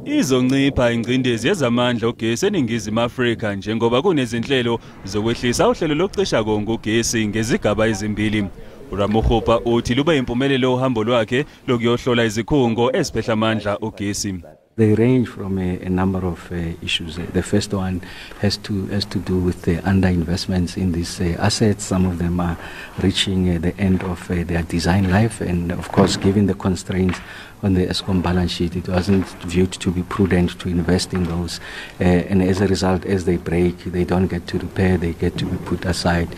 Izoncipha ingcindezi yezamandla ugesi eningizimu Afrika njengoba kunezinhlelo zokwehlisa uhlelo lokucisha konga ugesi ngezigaba ezimbili. Ramokgopa uthi lube impumelelo uhambo lwakhe lokuyohlola izikhungo eziphehla amandla ugesi. They range from a number of issues. The first one has to do with the underinvestments in these assets. Some of them are reaching the end of their design life, and of course, given the constraints on the Eskom balance sheet, it wasn't viewed to be prudent to invest in those. And as a result, as they break, they don't get to repair; they get to be put aside.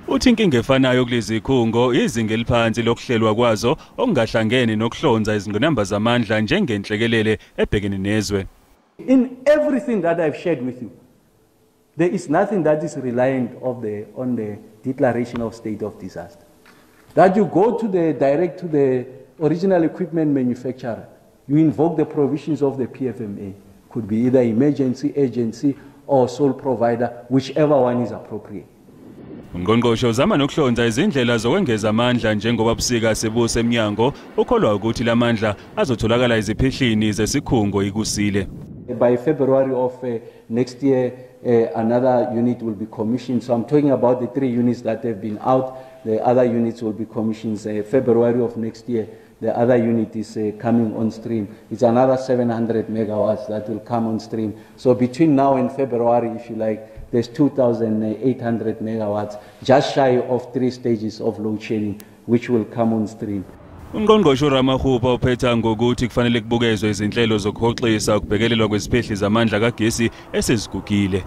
Uthi inkinga efanayo kulezi zikhungo izinga eliphansi lokuhlelwa kwazo okungahlangene nokuhlonza izingqinamba zamandla njengenhlekelele ebhekene nezwe. In everything that I've shared with you, there is nothing that is reliant on the declaration of state of disaster. That you go to direct to the original equipment manufacturer, you invoke the provisions of the PFMA, could be either emergency agency or sole provider, whichever one is appropriate. UNgqongqoshe uzama nokuhlonza izindlela zokwengeza amandla njengoba ebusika sebuse eMnyango ukholwa ukuthi lamandla azotholakala iziphihlini zesikhungo ikusile. By February of next year, another unit will be commissioned. So I'm talking about the 3 units that have been out. The other units will be commissioned February of next year. The other unit is coming on stream. It's another 700 megawatts that will come on stream. So between now and February, if you like, there's 2,800 megawatts, just shy of 3 stages of load shedding, which will come on stream. UNgqongqoshe Ramokgopa uphetha ngokuthi kufanele kubukezwe izinhlelo zokuhoxisa ukubhekelelwa kweziphehli zamandla kagesi esezigugile.